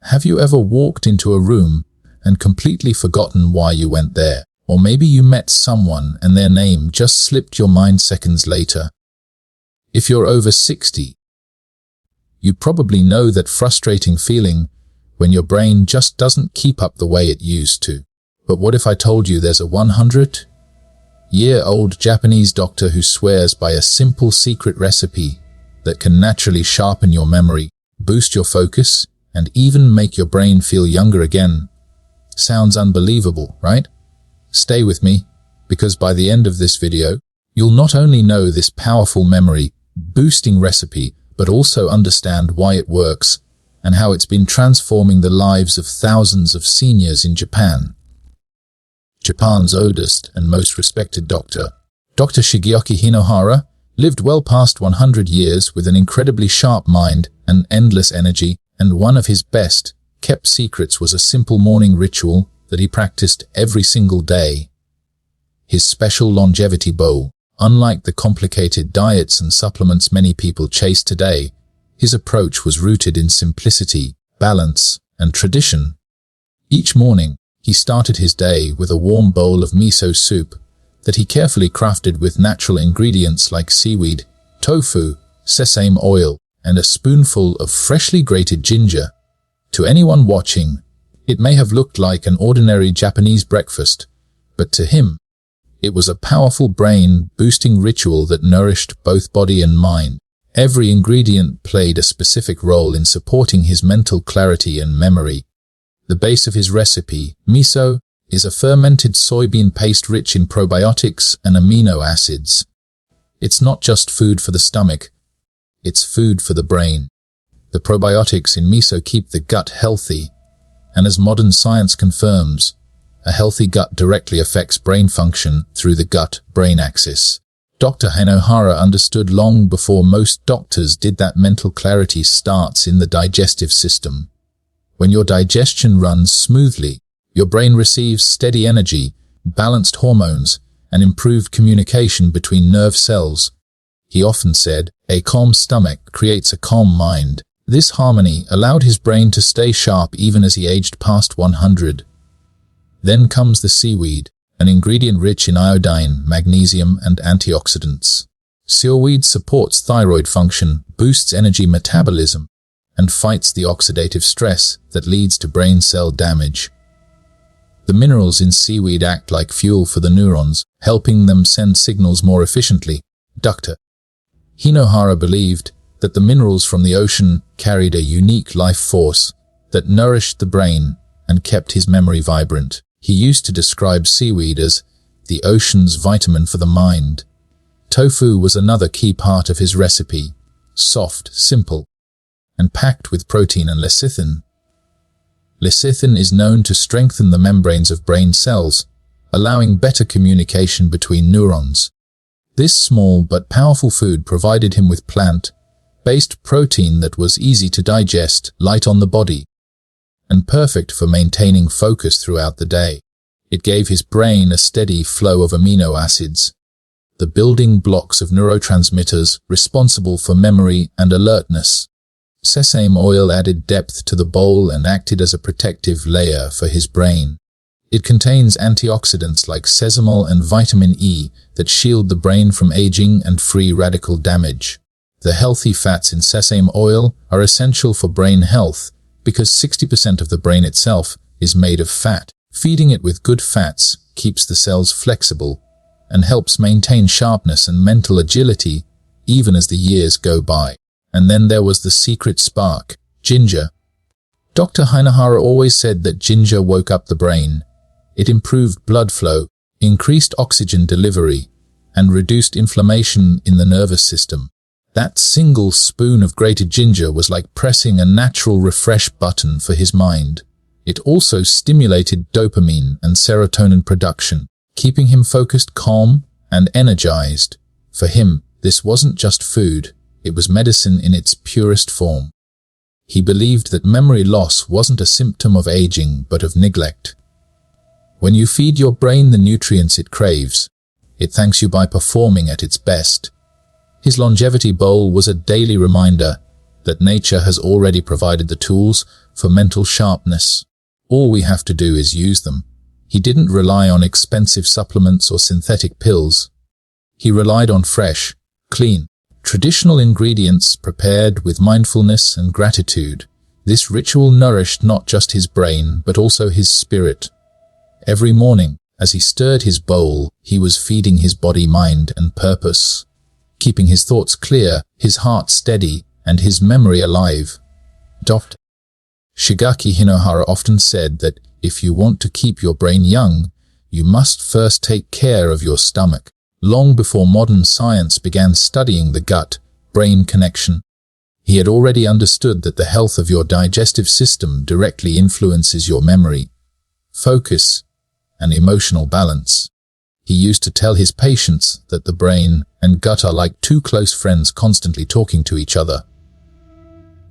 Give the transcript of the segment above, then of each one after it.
Have you ever walked into a room and completely forgotten why you went there? Or maybe you met someone and their name just slipped your mind seconds later. If you're over 60, you probably know that frustrating feeling when your brain just doesn't keep up the way it used to. But what if I told you there's a 100-year-old Japanese doctor who swears by a simple secret recipe that can naturally sharpen your memory, boost your focus, and even make your brain feel younger again? Sounds unbelievable, right? Stay with me, because by the end of this video, you'll not only know this powerful memory-boosting recipe, but also understand why it works and how it's been transforming the lives of thousands of seniors in Japan. Japan's oldest and most respected doctor, Dr. Shigeaki Hinohara, lived well past 100 years with an incredibly sharp mind and endless energy, and one of his best-kept secrets was a simple morning ritual that he practiced every single day. His special longevity bowl. Unlike the complicated diets and supplements many people chase today, his approach was rooted in simplicity, balance, and tradition. Each morning, he started his day with a warm bowl of miso soup that he carefully crafted with natural ingredients like seaweed, tofu, sesame oil, and a spoonful of freshly grated ginger. To anyone watching, it may have looked like an ordinary Japanese breakfast, but to him, it was a powerful brain-boosting ritual that nourished both body and mind. Every ingredient played a specific role in supporting his mental clarity and memory. The base of his recipe, miso, is a fermented soybean paste rich in probiotics and amino acids. It's not just food for the stomach, it's food for the brain. The probiotics in miso keep the gut healthy, and as modern science confirms, a healthy gut directly affects brain function through the gut-brain axis. Dr. Hinohara understood long before most doctors did that mental clarity starts in the digestive system. When your digestion runs smoothly, your brain receives steady energy, balanced hormones, and improved communication between nerve cells. He often said, "A calm stomach creates a calm mind." This harmony allowed his brain to stay sharp even as he aged past 100. Then comes the seaweed, an ingredient rich in iodine, magnesium, and antioxidants. Seaweed supports thyroid function, boosts energy metabolism, and fights the oxidative stress that leads to brain cell damage. The minerals in seaweed act like fuel for the neurons, helping them send signals more efficiently. Dr. Hinohara believed that the minerals from the ocean carried a unique life force that nourished the brain and kept his memory vibrant. He used to describe seaweed as the ocean's vitamin for the mind. Tofu was another key part of his recipe, soft, simple, and packed with protein and lecithin. Lecithin is known to strengthen the membranes of brain cells, allowing better communication between neurons. This small but powerful food provided him with plant-based protein that was easy to digest, light on the body, and perfect for maintaining focus throughout the day. It gave his brain a steady flow of amino acids, the building blocks of neurotransmitters responsible for memory and alertness. Sesame oil added depth to the bowl and acted as a protective layer for his brain. It contains antioxidants like sesamal and vitamin E that shield the brain from aging and free radical damage. The healthy fats in sesame oil are essential for brain health, because 60% of the brain itself is made of fat. Feeding it with good fats keeps the cells flexible and helps maintain sharpness and mental agility even as the years go by. And then there was the secret spark, ginger. Dr. Hinohara always said that ginger woke up the brain. It improved blood flow, increased oxygen delivery, and reduced inflammation in the nervous system. That single spoon of grated ginger was like pressing a natural refresh button for his mind. It also stimulated dopamine and serotonin production, keeping him focused, calm, and energized. For him, this wasn't just food, it was medicine in its purest form. He believed that memory loss wasn't a symptom of aging, but of neglect. When you feed your brain the nutrients it craves, it thanks you by performing at its best. His longevity bowl was a daily reminder that nature has already provided the tools for mental sharpness. All we have to do is use them. He didn't rely on expensive supplements or synthetic pills. He relied on fresh, clean, traditional ingredients prepared with mindfulness and gratitude. This ritual nourished not just his brain, but also his spirit. Every morning, as he stirred his bowl, he was feeding his body, mind, and purpose, keeping his thoughts clear, his heart steady, and his memory alive. Dr. Shigeaki Hinohara often said that if you want to keep your brain young, you must first take care of your stomach. Long before modern science began studying the gut-brain connection, he had already understood that the health of your digestive system directly influences your memory, focus, and emotional balance. He used to tell his patients that the brain and gut are like two close friends constantly talking to each other.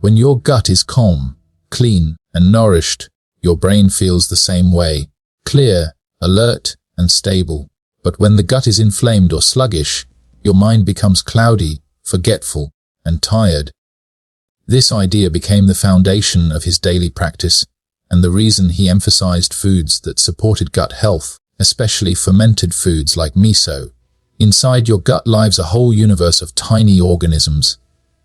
When your gut is calm, clean, and nourished, your brain feels the same way, clear, alert, and stable. But when the gut is inflamed or sluggish, your mind becomes cloudy, forgetful, and tired. This idea became the foundation of his daily practice, and the reason he emphasized foods that supported gut health, especially fermented foods like miso. Inside your gut lives a whole universe of tiny organisms,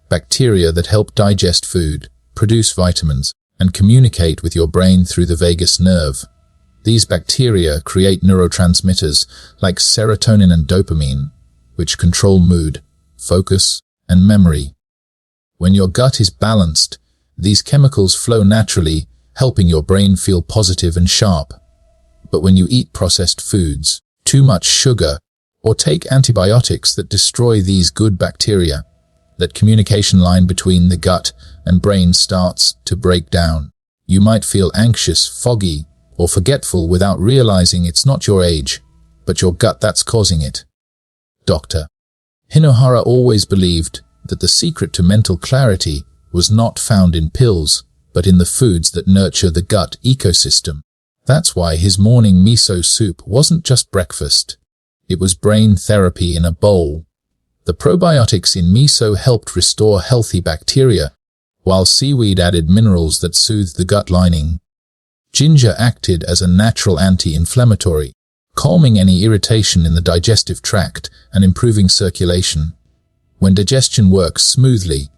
bacteria that help digest food, produce vitamins, and communicate with your brain through the vagus nerve. These bacteria create neurotransmitters like serotonin and dopamine, which control mood, focus, and memory. When your gut is balanced, these chemicals flow naturally, helping your brain feel positive and sharp. But when you eat processed foods, too much sugar, or take antibiotics that destroy these good bacteria, that communication line between the gut and brain starts to break down. You might feel anxious, foggy, or forgetful without realizing it's not your age, but your gut that's causing it. Dr. Hinohara always believed that the secret to mental clarity was not found in pills, but in the foods that nurture the gut ecosystem. That's why his morning miso soup wasn't just breakfast. It was brain therapy in a bowl. The probiotics in miso helped restore healthy bacteria, while seaweed added minerals that soothed the gut lining. Ginger acted as a natural anti-inflammatory, calming any irritation in the digestive tract and improving circulation. When digestion works smoothly,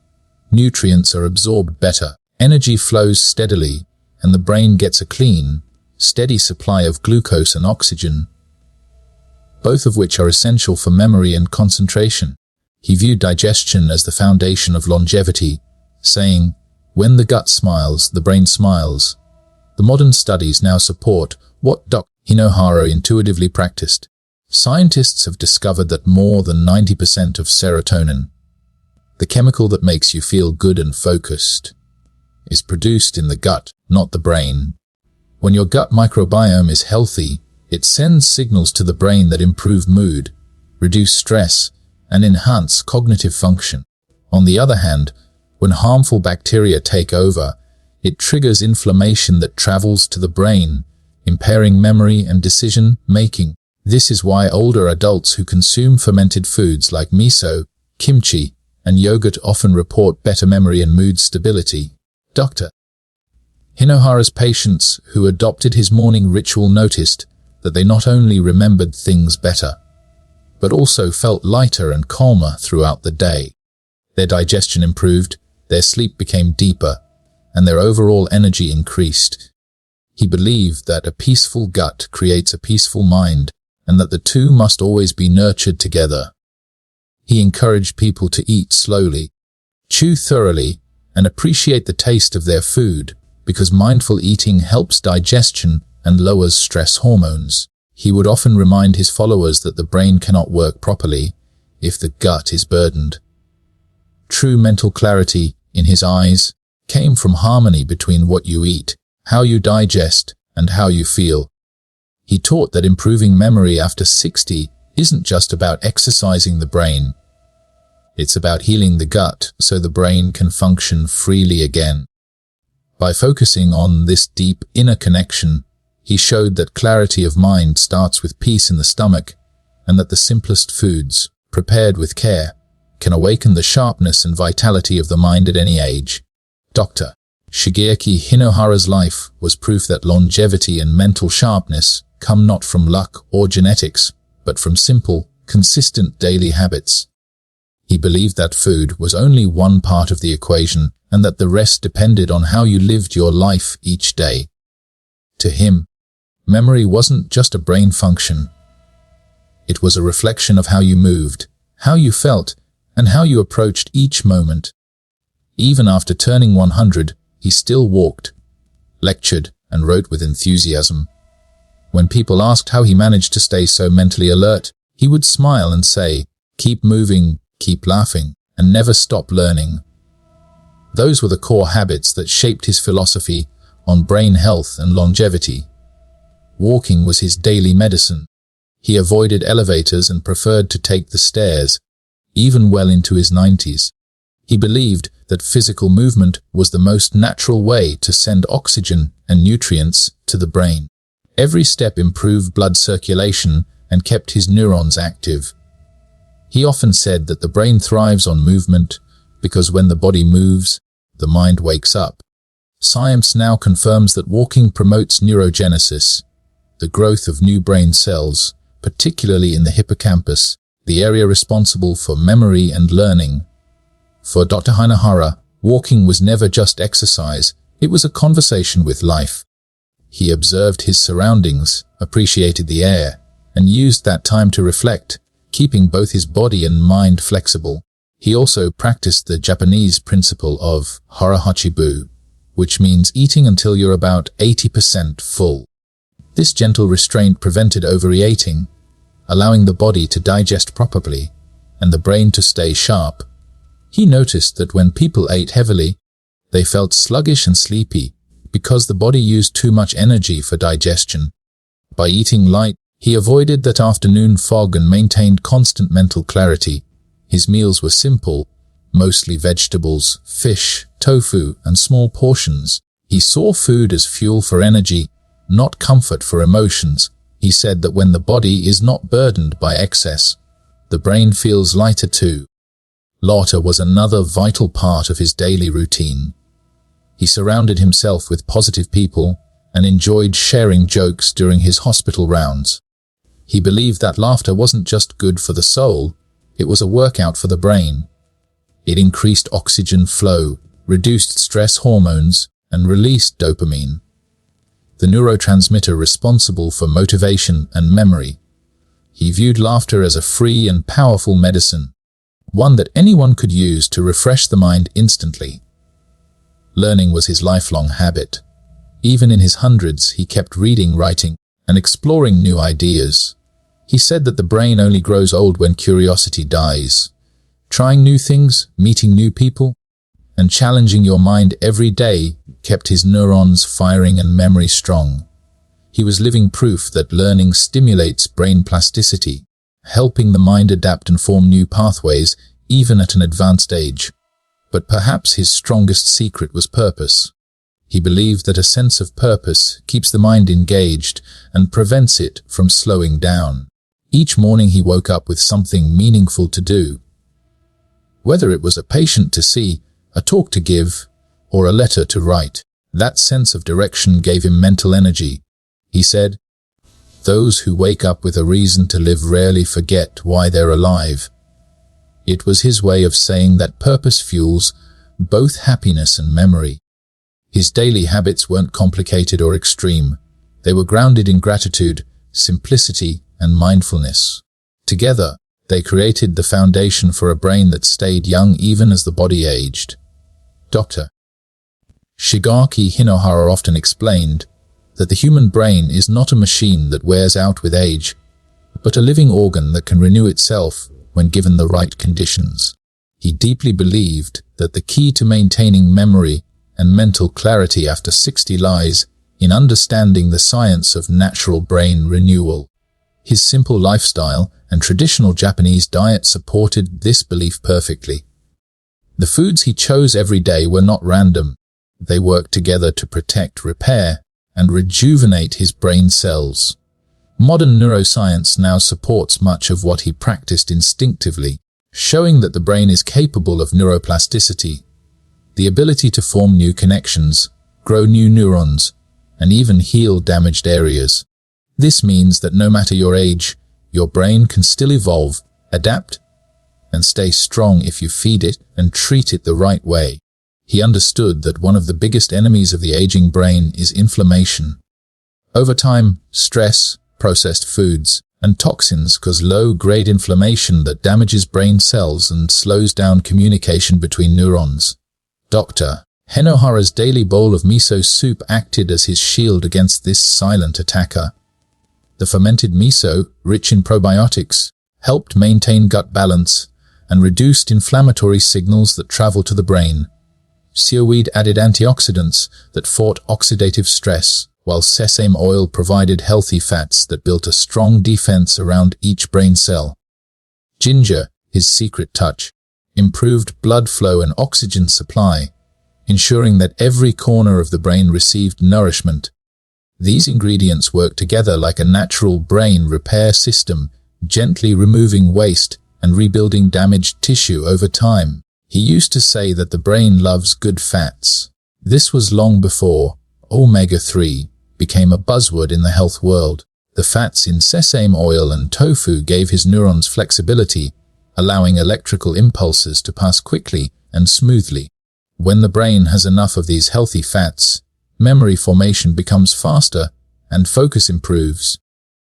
nutrients are absorbed better, energy flows steadily, and the brain gets a clean, steady supply of glucose and oxygen, both of which are essential for memory and concentration. He viewed digestion as the foundation of longevity, saying, "When the gut smiles, the brain smiles." The modern studies now support what Dr. Hinohara intuitively practiced. Scientists have discovered that more than 90% of serotonin, the chemical that makes you feel good and focused, is produced in the gut, not the brain. When your gut microbiome is healthy, it sends signals to the brain that improve mood, reduce stress, and enhance cognitive function. On the other hand, when harmful bacteria take over, it triggers inflammation that travels to the brain, impairing memory and decision-making. This is why older adults who consume fermented foods like miso, kimchi, and yogurt often report better memory and mood stability. Dr. Hinohara's patients who adopted his morning ritual noticed that they not only remembered things better, but also felt lighter and calmer throughout the day. Their digestion improved, their sleep became deeper, and their overall energy increased. He believed that a peaceful gut creates a peaceful mind, and that the two must always be nurtured together. He encouraged people to eat slowly, chew thoroughly, and appreciate the taste of their food, because mindful eating helps digestion and lowers stress hormones. He would often remind his followers that the brain cannot work properly if the gut is burdened. True mental clarity, in his eyes, came from harmony between what you eat, how you digest, and how you feel. He taught that improving memory after 60 isn't just about exercising the brain. It's about healing the gut so the brain can function freely again. By focusing on this deep inner connection, he showed that clarity of mind starts with peace in the stomach, and that the simplest foods, prepared with care, can awaken the sharpness and vitality of the mind at any age. Dr. Shigeaki Hinohara's life was proof that longevity and mental sharpness come not from luck or genetics, but from simple, consistent daily habits. He believed that food was only one part of the equation and that the rest depended on how you lived your life each day. To him, memory wasn't just a brain function. It was a reflection of how you moved, how you felt, and how you approached each moment. Even after turning 100, he still walked, lectured, and wrote with enthusiasm. When people asked how he managed to stay so mentally alert, he would smile and say, "Keep moving, keep laughing, and never stop learning." Those were the core habits that shaped his philosophy on brain health and longevity. Walking was his daily medicine. He avoided elevators and preferred to take the stairs, even well into his 90s. He believed that physical movement was the most natural way to send oxygen and nutrients to the brain. Every step improved blood circulation and kept his neurons active. He often said that the brain thrives on movement because when the body moves, the mind wakes up. Science now confirms that walking promotes neurogenesis, the growth of new brain cells, particularly in the hippocampus, the area responsible for memory and learning. For Dr. Hinohara, walking was never just exercise, it was a conversation with life. He observed his surroundings, appreciated the air, and used that time to reflect, keeping both his body and mind flexible. He also practiced the Japanese principle of hara hachibu, which means eating until you're about 80% full. This gentle restraint prevented overeating, allowing the body to digest properly and the brain to stay sharp. He noticed that when people ate heavily, they felt sluggish and sleepy because the body used too much energy for digestion. By eating light, he avoided that afternoon fog and maintained constant mental clarity. His meals were simple, mostly vegetables, fish, tofu, and small portions. He saw food as fuel for energy, not comfort for emotions. He said that when the body is not burdened by excess, the brain feels lighter too. Laughter was another vital part of his daily routine. He surrounded himself with positive people and enjoyed sharing jokes during his hospital rounds. He believed that laughter wasn't just good for the soul, it was a workout for the brain. It increased oxygen flow, reduced stress hormones, and released dopamine, the neurotransmitter responsible for motivation and memory. He viewed laughter as a free and powerful medicine, one that anyone could use to refresh the mind instantly. Learning was his lifelong habit. Even in his hundreds, he kept reading, writing, and exploring new ideas. He said that the brain only grows old when curiosity dies. Trying new things, meeting new people, and challenging your mind every day kept his neurons firing and memory strong. He was living proof that learning stimulates brain plasticity, helping the mind adapt and form new pathways even at an advanced age. But perhaps his strongest secret was purpose. He believed that a sense of purpose keeps the mind engaged and prevents it from slowing down. Each morning he woke up with something meaningful to do. Whether it was a patient to see, a talk to give, or a letter to write, that sense of direction gave him mental energy. He said, "Those who wake up with a reason to live rarely forget why they're alive." It was his way of saying that purpose fuels both happiness and memory. His daily habits weren't complicated or extreme. They were grounded in gratitude, simplicity, and mindfulness. Together, they created the foundation for a brain that stayed young even as the body aged. Dr. Shigeaki Hinohara often explained that the human brain is not a machine that wears out with age, but a living organ that can renew itself when given the right conditions. He deeply believed that the key to maintaining memory and mental clarity after 60 lies in understanding the science of natural brain renewal. His simple lifestyle and traditional Japanese diet supported this belief perfectly. The foods he chose every day were not random. They worked together to protect, repair, and rejuvenate his brain cells. Modern neuroscience now supports much of what he practiced instinctively, showing that the brain is capable of neuroplasticity. the ability to form new connections, grow new neurons, and even heal damaged areas. This means that no matter your age, your brain can still evolve, adapt, and stay strong if you feed it and treat it the right way. He understood that one of the biggest enemies of the aging brain is inflammation. Over time, stress, processed foods, and toxins cause low-grade inflammation that damages brain cells and slows down communication between neurons. Dr. Hinohara's daily bowl of miso soup acted as his shield against this silent attacker. The fermented miso, rich in probiotics, helped maintain gut balance and reduced inflammatory signals that travel to the brain. Seaweed added antioxidants that fought oxidative stress, while sesame oil provided healthy fats that built a strong defense around each brain cell. Ginger, his secret touch, improved blood flow and oxygen supply, ensuring that every corner of the brain received nourishment. These ingredients work together like a natural brain repair system, gently removing waste and rebuilding damaged tissue over time. He used to say that the brain loves good fats. This was long before omega-3 became a buzzword in the health world. The fats in sesame oil and tofu gave his neurons flexibility, allowing electrical impulses to pass quickly and smoothly. When the brain has enough of these healthy fats, memory formation becomes faster and focus improves.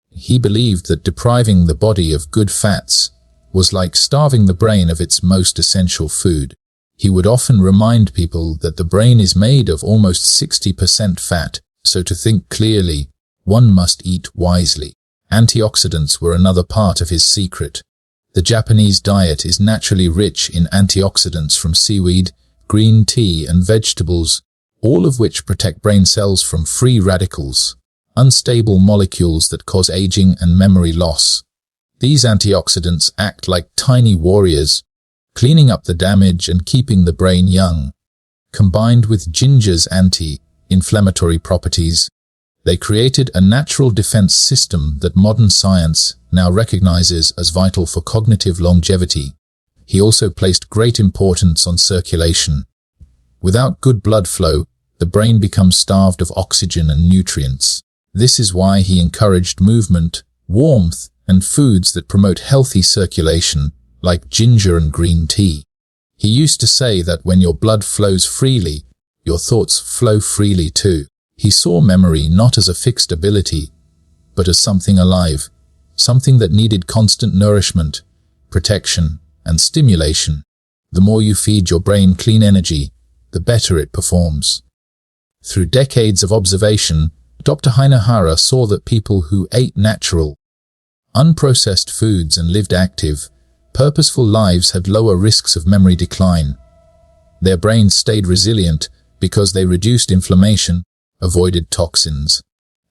He believed that depriving the body of good fats was like starving the brain of its most essential food. He would often remind people that the brain is made of almost 60% fat, so to think clearly, one must eat wisely. Antioxidants were another part of his secret. The Japanese diet is naturally rich in antioxidants from seaweed, green tea, and vegetables, all of which protect brain cells from free radicals, unstable molecules that cause aging and memory loss. These antioxidants act like tiny warriors, cleaning up the damage and keeping the brain young. Combined with ginger's anti-inflammatory properties, they created a natural defense system that modern science now recognizes as vital for cognitive longevity. He also placed great importance on circulation. Without good blood flow, the brain becomes starved of oxygen and nutrients. This is why he encouraged movement, warmth, and foods that promote healthy circulation, like ginger and green tea. He used to say that when your blood flows freely, your thoughts flow freely too. He saw memory not as a fixed ability, but as something alive, something that needed constant nourishment, protection, and stimulation. The more you feed your brain clean energy, the better it performs. Through decades of observation, Dr. Hinohara saw that people who ate natural, unprocessed foods and lived active, purposeful lives had lower risks of memory decline. Their brains stayed resilient because they reduced inflammation, avoided toxins,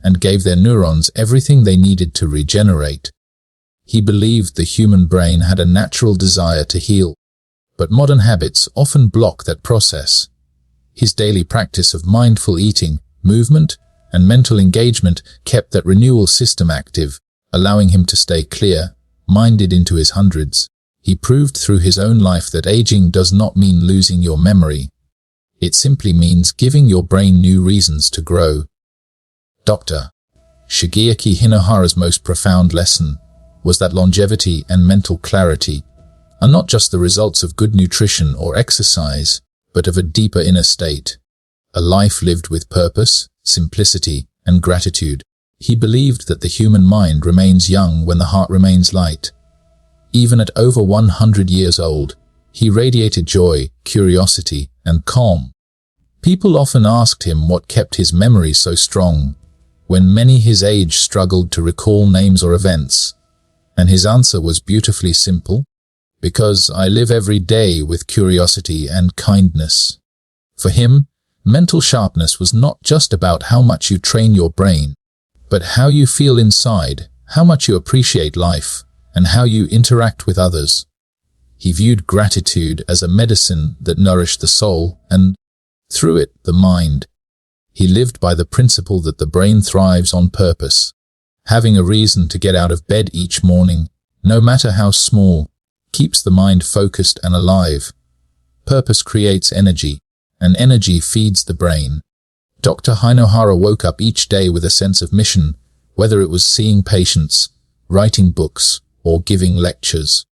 and gave their neurons everything they needed to regenerate. He believed the human brain had a natural desire to heal, but modern habits often block that process. His daily practice of mindful eating, movement, and mental engagement kept that renewal system active, allowing him to stay clear-minded into his hundreds. He proved through his own life that aging does not mean losing your memory. It simply means giving your brain new reasons to grow. Dr. Shigeaki Hinohara's most profound lesson was that longevity and mental clarity are not just the results of good nutrition or exercise, but of a deeper inner state, a life lived with purpose, simplicity, and gratitude. He believed that the human mind remains young when the heart remains light. Even at over 100 years old, he radiated joy, curiosity, and calm. People often asked him what kept his memory so strong, when many his age struggled to recall names or events. And his answer was beautifully simple: because I live every day with curiosity and kindness. For him, mental sharpness was not just about how much you train your brain, but how you feel inside, how much you appreciate life, and how you interact with others. He viewed gratitude as a medicine that nourished the soul and, through it, the mind. He lived by the principle that the brain thrives on purpose. Having a reason to get out of bed each morning, no matter how small, keeps the mind focused and alive. Purpose creates energy, and energy feeds the brain. Dr. Hinohara woke up each day with a sense of mission, whether it was seeing patients, writing books, or giving lectures.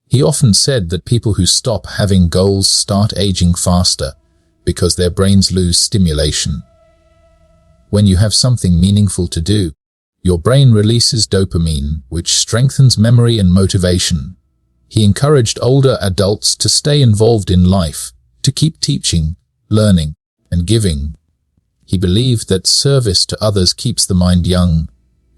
He often said that people who stop having goals start aging faster because their brains lose stimulation. When you have something meaningful to do, your brain releases dopamine, which strengthens memory and motivation. He encouraged older adults to stay involved in life, to keep teaching, learning, and giving. He believed that service to others keeps the mind young,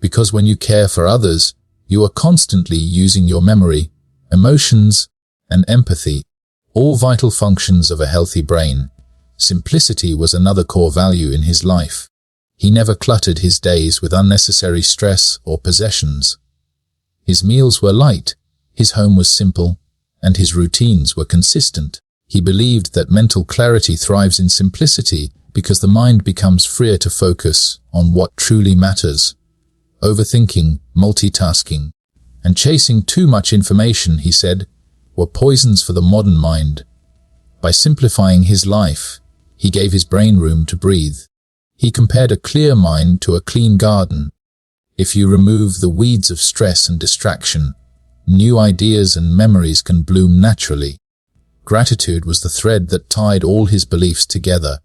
because when you care for others, you are constantly using your memory, emotions, and empathy, all vital functions of a healthy brain. Simplicity was another core value in his life. He never cluttered his days with unnecessary stress or possessions. His meals were light, his home was simple, and his routines were consistent. He believed that mental clarity thrives in simplicity because the mind becomes freer to focus on what truly matters. Overthinking, multitasking, and chasing too much information, he said, were poisons for the modern mind. By simplifying his life, he gave his brain room to breathe. He compared a clear mind to a clean garden. If you remove the weeds of stress and distraction, new ideas and memories can bloom naturally. Gratitude was the thread that tied all his beliefs together.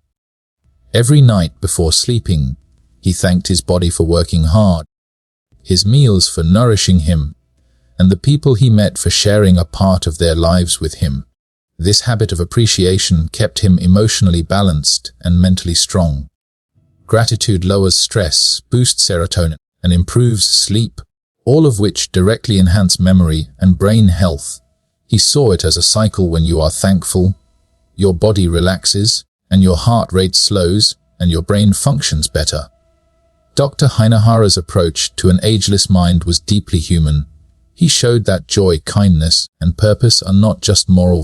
Every night before sleeping, he thanked his body for working hard, his meals for nourishing him, and the people he met for sharing a part of their lives with him. This habit of appreciation kept him emotionally balanced and mentally strong. Gratitude lowers stress, boosts serotonin, and improves sleep, all of which directly enhance memory and brain health. He saw it as a cycle. When you are thankful, your body relaxes, and your heart rate slows, and your brain functions better. Dr. Hinohara's approach to an ageless mind was deeply human. He showed that joy, kindness, and purpose are not just moral